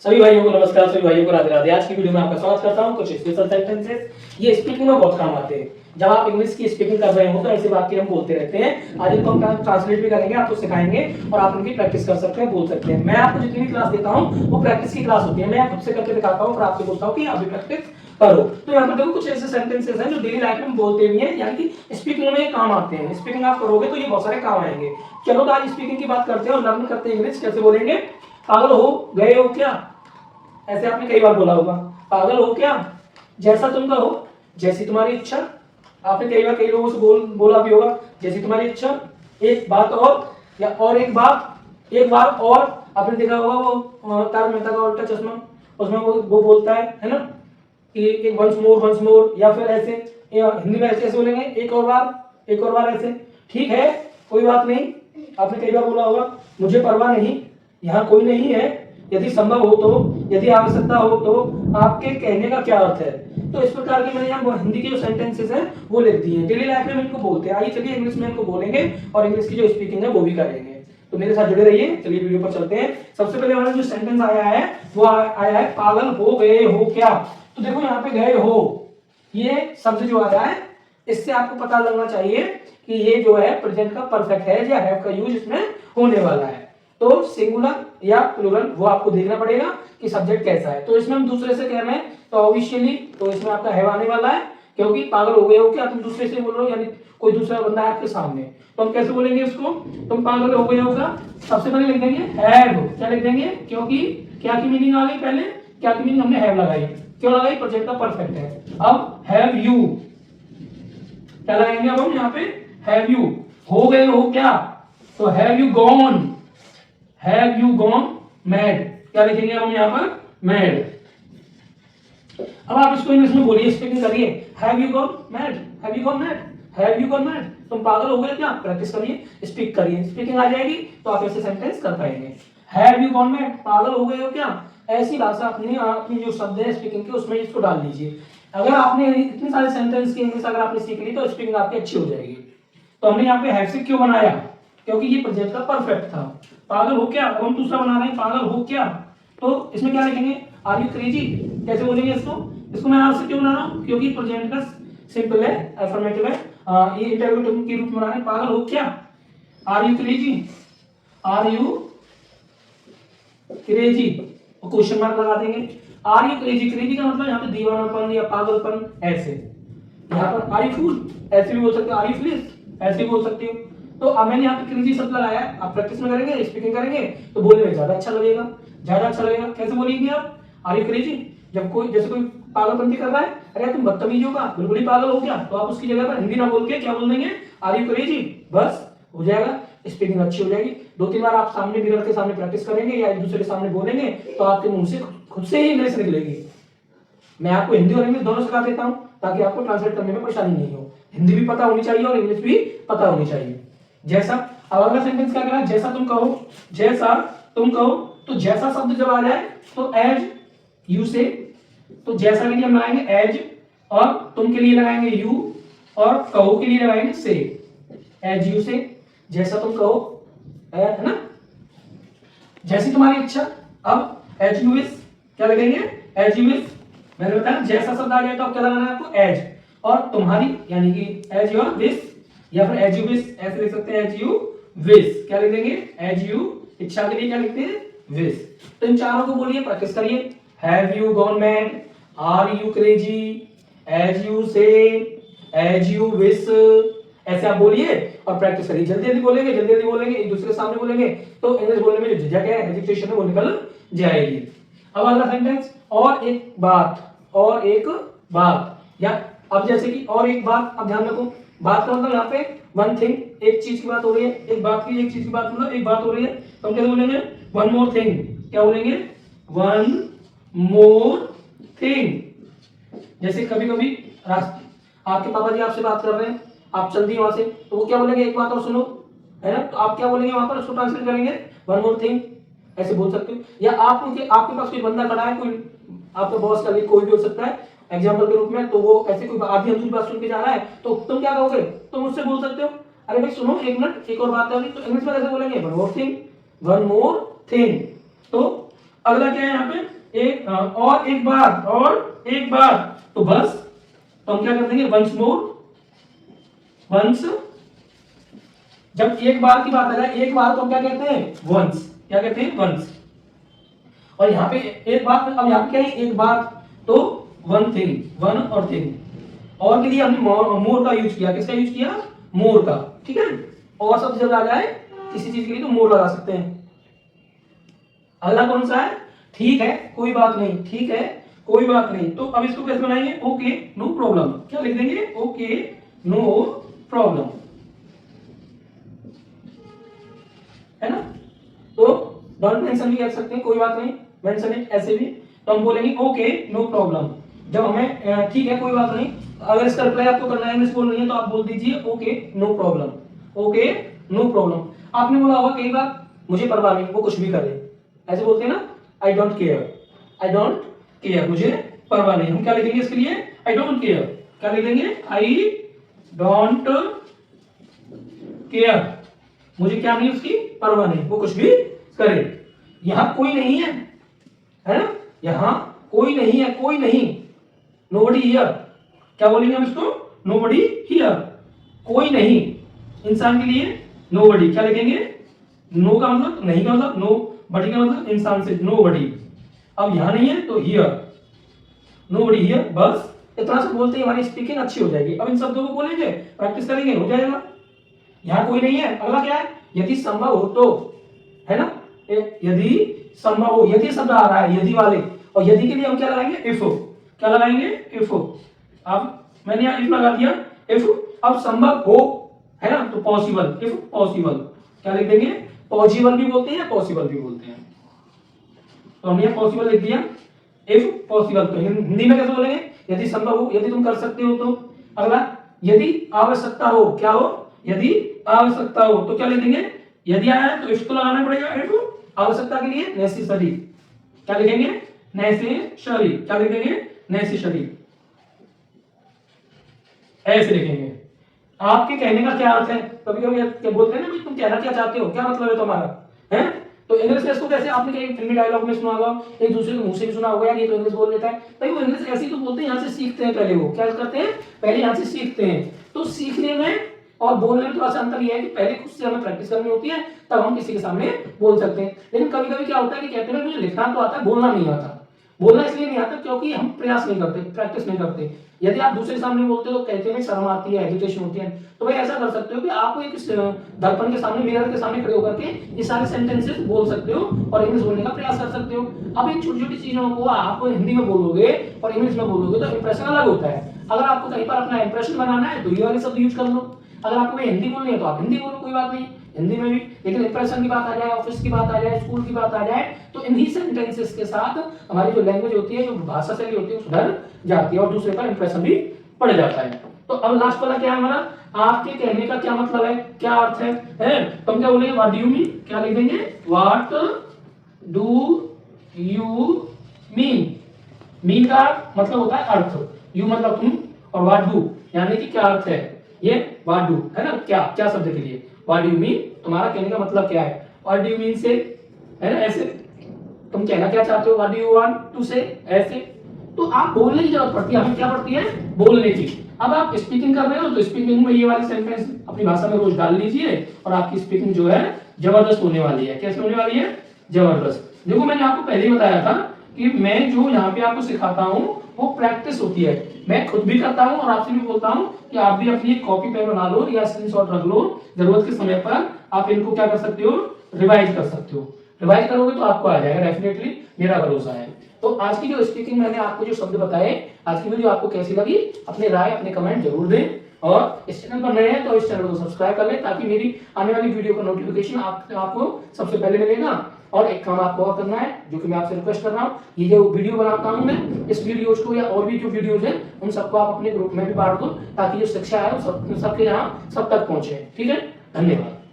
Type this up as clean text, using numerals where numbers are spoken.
सभी भाइयों को नमस्कार, सभी भाइयों को राधे राधे। आज की वीडियो में आपका स्वागत करता हूं। कुछ स्पेशल सेंटेंसेस ये स्पीकिंग में बहुत काम आते हैं। जब आप इंग्लिश की स्पीकिंग कर रहे हो तो ऐसे वाक्य हम बोलते रहते हैं। आज इनको हम ट्रांसलेट भी करेंगे, आपको सिखाएंगे और आप उनकी प्रैक्टिस कर सकते हैं, बोल सकते हैं। मैं आपको जितनी भी क्लास देता हूं वो प्रैक्टिस की क्लास होती है। मैं खुद से करके दिखाता हूं और आपसे बोलता हूं कि आप भी प्रैक्टिस करो। तो यहाँ पर देखो कुछ ऐसे सेंटेंसेस हैं जो डेली लाइफ में बोलते भी हैं, यानी कि स्पीकिंग में काम आते हैं। स्पीकिंग आप करोगे तो ये बहुत सारे काम आएंगे। चलो तो आज स्पीकिंग की बात करते हैं और लर्न करते हैं इंग्लिश कैसे बोलेंगे। पागल हो गए हो क्या, ऐसे आपने कई बार बोला होगा। पागल हो क्या, जैसा तुम कहो, जैसी तुम्हारी इच्छा। आपने कई बार कई लोगों से बोला भी होगा, जैसी तुम्हारी इच्छा। एक बात और, या और एक बात, एक बार और। आपने देखा होगा वो तारक मेहता का उल्टा चश्मा, उसमें वो बोलता है ना कि एक वंस मोर, या फिर ऐसे हिंदी में ऐसे बोलेंगे एक और बार, एक और बार ऐसे। ठीक है, कोई बात नहीं। आपने कई बार बोला होगा, मुझे परवाह नहीं, यहाँ कोई नहीं है, यदि संभव हो तो, यदि आवश्यकता हो तो। आपके कहने का क्या अर्थ है। तो इस प्रकार के मैंने यहाँ हिंदी के जो सेंटेंसेस हैं वो लिख दिए हैं। डेली लाइफ में इनको बोलते हैं। आइए चलिए इंग्लिश में इनको बोलेंगे और इंग्लिश की जो स्पीकिंग है वो भी करेंगे। तो मेरे साथ जुड़े रहिए। चलिए वीडियो पर चलते हैं। सबसे पहले हमारा जो सेंटेंस आया है वो आया है, पागल हो गए हो क्या। तो देखो यहाँ पे गए हो, ये शब्द जो आ रहा है इससे आपको पता लगना चाहिए कि ये जो है प्रेजेंट का परफेक्ट है या हैव का यूज इसमें होने वाला है। तो सिंगुलर या प्लूरल वो आपको देखना पड़ेगा कि सब्जेक्ट कैसा है। तो इसमें हम दूसरे से कह रहे हैं तो ऑब्वियसली तो इसमें आपका हैव आने वाला है, क्योंकि पागल हो गए हो क्या, तुम दूसरे से बोल रहे हो, यानी कोई दूसरा बंदा है आपके सामने। तो हम कैसे बोलेंगे इसको, तुम पागल हो गए हो क्या। सबसे पहले लिख देंगे हैव। क्या लिख देंगे, क्योंकि क्या की मीनिंग आ गई, पहले क्या की मीनिंग हमने हैव लगाई। क्यों लगाई, प्रेजेंट का परफेक्ट है। अब हैव यू क्या लगाएंगे, अब हम यहाँ पे हैव यू। हो गए हो क्या, तो have you gone, have you gone mad. क्या लिखेंगे हम यहाँ पर, मैड। अब आप इसको इंग्लिश में बोलिए, स्पीकिंग करिए। Have you gone mad, have you gone mad, have you gone mad. तुम पागल हो गए क्या, प्रैक्टिस करिए, स्पीक करिए। स्पीकिंग आ जाएगी तो आप ऐसे सेंटेंस कर पाएंगे। हैव यू गॉन मैड, पागल हो गए हो क्या। ऐसी भाषा अपनी जो शब्द है स्पीकिंग के उसमें इसको डाल दीजिए। अगर आपने इतने सारे सेंटेंस की इंग्लिश अगर आपने सीख ली तो स्पीकिंग आपकी अच्छी हो जाएगी। तो हमने यहाँ पे हैव से क्यों बनाया, क्योंकि ये प्रेजेंट का परफेक्ट था। पागल हो क्या, हम दूसरा बना रहे हैं, पागल हो क्या। तो इसमें क्या लिखेंगे, आर यू क्रेजी। कैसे बोलेंगे इसको मैं आर से क्यों बना रहा हूँ, क्योंकि प्रेजेंट का सिंपल है, अफर्मेटिव है। ये इंटरोगेटिव के रूप में बना रहे हैं, पागल हो क्या, are you crazy, are you crazy. और क्वेश्चन मार्क लगा देंगे। आर यू क्रेजी, क्रेजी का मतलब यहाँ पे दीवानापन या पागलपन ऐसे। यहाँ पर आर यू फूल ऐसे भी बोल सकते हो, आर यू फुलिश ऐसे भी बोल सकते हो। तो अब मैंने यहाँ पे क्रेजी शब्द लगाया है। आप प्रैक्टिस में करेंगे, स्पीकिंग करेंगे तो बोलने में ज्यादा अच्छा लगेगा, ज्यादा अच्छा लगेगा। कैसे बोलेंगे आप, आर यू क्रेजी। जब कोई जैसे कोई पागलपंती कर रहा है, अरे तुम बदतमीज होगा, बिल्कुल ही पागल हो गया, तो आप उसकी जगह पर हिंदी ना बोल के क्या बोल देंगे, आर यू क्रेजी। बस हो जाएगा, स्पीकिंग अच्छी हो जाएगी। 2-3 बार आप सामने मिरर के सामने प्रैक्टिस करेंगे या एक दूसरे के सामने बोलेंगे तो आपके मुंह से खुद से ही इंग्लिश निकलेगी। मैं आपको हिंदी और इंग्लिश दोनों सिखा देता हूं ताकि आपको ट्रांसलेट करने में परेशानी नहीं हो। हिंदी भी पता होनी चाहिए और इंग्लिश भी पता होनी चाहिए। जैसा, अब अगला सेंटेंस क्या कह रहा है, जैसा तुम कहो, जैसा तुम कहो। तो जैसा शब्द जब आ जाए तो एज यू से, तो जैसा के लिए हम लगाएंगे एज, और तुम के लिए लगाएंगे यू, और कहो के लिए लगाएंगे से। एज यू से, जैसा तुम कहो, है ना, जैसी तुम्हारी इच्छा। अब एज यू विश क्या लगेंगे, एज यू विश। मैंने बताया जैसा शब्द आ जाए तो अब क्या लगाना है आपको, एज, और तुम्हारी यानी कि एज योर विश, या फिर एज यू विश ऐसे लिख सकते हैं, एज यू विश। क्या लिख देंगे, एज यू, इच्छा के लिए क्या लिखते हैं, विश। तो इन चारों को बोलिए, प्रैक्टिस करिए। Have you gone mad, are you crazy, as you say, as you wish, ऐसे आप बोलिए और प्रैक्टिस करिए। जल्दी जल्दी बोलेंगे, जल्दी जल्दी बोलेंगे, एक दूसरे के सामने बोलेंगे तो इंग्लिश बोलने में जो झिझक है, हेजिटेशन है, वो निकल जाएगी। अब अगला सेंटेंस, और एक बात, और एक बात। या अब जैसे कि और एक बात, अब ध्यान रखो, बात का मतलब यहाँ पे वन थिंग, एक चीज की बात हो रही है, एक बात की, एक चीज की बात मतलब एक बात हो रही है। तो हम क्या बोलेंगे, वन मोर थिंग। क्या बोलेंगे, वन मोर थिंग। जैसे कभी कभी आपके पापा जी आपसे बात कर रहे हैं, आप चल दिए वहां से, तो वो क्या बोलेंगे, एक बात और सुनो, है ना। तो आप क्या बोलेंगे वहां पर, उसको ट्रांसलेट करेंगे वन मोर थिंग, ऐसे बोल सकते हो। या आप उनके, आपके पास कोई बंदा खड़ा है, कोई आपका बॉस का कोई भी हो सकता है एग्जाम्पल के रूप में, तो वो ऐसे कोई आधी अधूरी बात सुन के जा रहा है, तो तुम क्या कहोगे, तुम उससे बोल सकते हो, अरे भाई सुनो एक मिनट, एक और बात है। तो इंग्लिश में कैसे बोलेंगे, one more thing, one more thing. तो अगला क्या है यहाँ पे, एक और एक बार तो बस, तो हम क्या कर देंगे वंस मोर, वंस। जब एक बार की बात आ जाए, एक बार तो हम क्या कहते हैं वंस, क्या कहते हैं वंस। और यहाँ पे एक बार, अब यहाँ पे क्या है एक बार, तो वन थिंग, वन और थिंग। और के लिए हमने मोर का यूज किया, किसका यूज किया, मोर का, ठीक है। और शब्द जब आ जाए किसी चीज के लिए तो मोर लगा सकते हैं। अगला कौन सा है, ठीक है कोई बात नहीं, ठीक है कोई बात नहीं। तो अब इसको कैसे बनाएंगे, ओके नो प्रॉब्लम, क्या लिख देंगे, ओके नो प्रॉब्लम, है ना। तो डोंट मेंशन भी कह सकते हैं, कोई बात नहीं, मेंशन इट ऐसे भी। तो हम बोलेंगे ओके नो प्रॉब्लम। जब हमें ठीक है कोई बात नहीं, अगर इसका रिप्लाई आपको करना है, इंग्लिश बोलनी है, तो आप बोल दीजिए okay no problem, okay no problem. आपने बोला होगा कई बार मुझे परवाह नहीं, वो कुछ भी करे, ऐसे बोलते हैं ना, I don't care, I don't care, मुझे परवाह नहीं। हम क्या लिखेंगे इसके लिए, आई डोंट केयर, क्या लिखेंगे, आई डोंट केयर, मुझे क्या नहीं, उसकी परवाह नहीं, वो कुछ भी करे। यहां कोई नहीं है ना, यहां कोई नहीं है, कोई नहीं, नोबडी हियर, क्या बोलेंगे हम इसको, नोबडी हियर, कोई नहीं, इंसान के लिए नोबडी, क्या लिखेंगे, नो का मतलब नहीं का मतलब, नो बडी का मतलब इंसान से, नोबडी। अब यहां नहीं है तो हियर, नोबडी हियर, बस इतना सा बोलते ही हमारी स्पीकिंग अच्छी हो जाएगी। अब इन शब्दों को बोलेंगे, प्रैक्टिस करेंगे, हो जाएगा। यहां कोई नहीं है, अगला क्या है, यदि संभव हो तो, है ना, यदि संभव हो, यदि शब्द आ रहा है, यदि वाले, और यदि के लिए हम क्या लगाएंगे, इफ, क्या लगाएंगे, इफ। अब मैंने यहां इफ लगा दिया, इफ। अब संभव हो, है ना, तो पॉसिबल, इफ पॉसिबल, क्या लिख देंगे, पॉसिबल भी बोलते हैं, पॉसिबल भी बोलते हैं। तो हमने यहां पॉसिबल लिख दिया, इफ पॉसिबल। तो हिंदी में कैसे बोलेंगे, यदि संभव हो, यदि तुम कर सकते हो तो। अगला, यदि आवश्यकता हो, क्या हो, यदि आवश्यकता हो, तो क्या लिख देंगे, यदि आया है तो इफ तो लगाना पड़ेगा, इफ। आवश्यकता के लिए नेसेसरी, क्या लिखेंगे, नेसेसरी, क्या लिख देंगे, नेसेसरी, ऐसे लिखेंगे। आपके कहने का क्या अर्थ है, कभी कभी क्या बोलते हैं ना, तुम कहना क्या चाहते हो, क्या मतलब है तुम्हारा, है। तो इंग्लिश में इसको कैसे, आपने कहीं फिल्मी डायलॉग में सुना होगा, एक दूसरे के मुंह से भी सुना होगा, यार ये तो इंग्लिश बोल लेता है, भाई वो इंग्लिश ऐसी तो बोलते हैं, यहाँ से सीखते हैं पहले, वो क्या करते हैं, पहले यहाँ से सीखते हैं। तो सीखने में और बोलने में थोड़ा सा अंतर यह है कि पहले खुद से हमें प्रैक्टिस करनी होती है, तब हम किसी के सामने बोल सकते हैं। लेकिन कभी कभी क्या होता है कि कहते हैं मुझे लिखना तो आता है, बोलना नहीं आता। बोलना इसलिए नहीं आता क्योंकि हम प्रयास नहीं करते, प्रैक्टिस नहीं करते। यदि आप दूसरे सामने बोलते हो तो कहते हैं शर्म आती है, हेजिटेशन होती है। तो भाई ऐसा कर सकते हो कि आप एक दर्पण के सामने, मिरर के सामने खड़े होकर के ये सारे सेंटेंसेस बोल सकते हो और इंग्लिश बोलने का प्रयास कर सकते हो। अब इन छोटी छोटी चीजों को आप हिंदी में बोलोगे और इंग्लिश में बोलोगे तो इंप्रेशन अलग होता है। अगर आपको कहीं पर अपना इंप्रेशन बनाना है तो ये वाले शब्द यूज कर लो, अगर आपको हिंदी बोलनी है तो आप हिंदी बोलो, कोई बात नहीं, हिंदी में भी। लेकिन इंप्रेशन की बात आ जाए, ऑफिस की बात आ जाए, स्कूल की बात आ जाए, तो इन्हीं सेंटेंसेस के साथ हमारी जो लैंग्वेज होती है, जो भाषा शैली होती है, सुधर जाती है और दूसरे का इंप्रेशन भी पड़ जाता है। तो अब लास्ट वाला क्या है हमारा, आपके कहने का क्या मतलब है, क्या अर्थ है? तो हम क्या बोलेंगे, व्हाट डू यू मीन, क्या लिख देंगे, what do you mean. Mean का मतलब होता है अर्थ, यू मतलब तुम, और व्हाट डू यानी कि क्या अर्थ है, ये व्हाट डू है ना, क्या क्या शब्द के लिए, व्हाट डू यू मीन, तुम्हारा कहने का मतलब क्या है। व्हाट डू यू मीन से, है ना, ऐसे तुम कहना क्या चाहते हो, what do you want to say, ऐसे। तो आप बोलने की जरूरत पड़ती है, हमें क्या पड़ती है, बोलने की। अब आप स्पीकिंग कर रहे हो तो स्पीकिंग में ये वाली सेंटेंस अपनी भाषा में रोज डाल लीजिए और आपकी स्पीकिंग जो है जबरदस्त होने वाली है। कैसे होने वाली है, जबरदस्त। देखो मैंने आपको पहले ही बताया था कि मैं जो यहाँ पे आपको सिखाता हूँ वो प्रैक्टिस होती है, मैं खुद भी करता हूँ और आपसे भी बोलता हूँ कि आप भी अपनी कॉपी पेन बना लो या स्क्रीनशॉट रख लो, जरूरत के समय पर आप इनको क्या कर सकते हो, रिवाइज कर सकते हो। रिवाइज करोगे तो आपको आ जाएगा डेफिनेटली, मेरा भरोसा है। तो आज की जो स्पीकिंग मैंने आपको जो शब्द बताए, आज की वीडियो आपको कैसी लगी, अपने राय अपने कमेंट जरूर दें। और इस चैनल पर नए हैं तो इस चैनल को सब्सक्राइब कर लें ताकि मेरी आने वाली वीडियो का नोटिफिकेशन आपको सबसे पहले मिलेगा। और एक काम आपको और करना है जो कि मैं आपसे रिक्वेस्ट कर रहा हूँ, ये जो वीडियो बनाता हूँ मैं, इस वीडियोज को या और भी जो वीडियोज हैं उन सबको आप अपने ग्रुप में भी बांट दो ताकि जो शिक्षा है सबके यहाँ सब तक पहुंचे। ठीक है, धन्यवाद।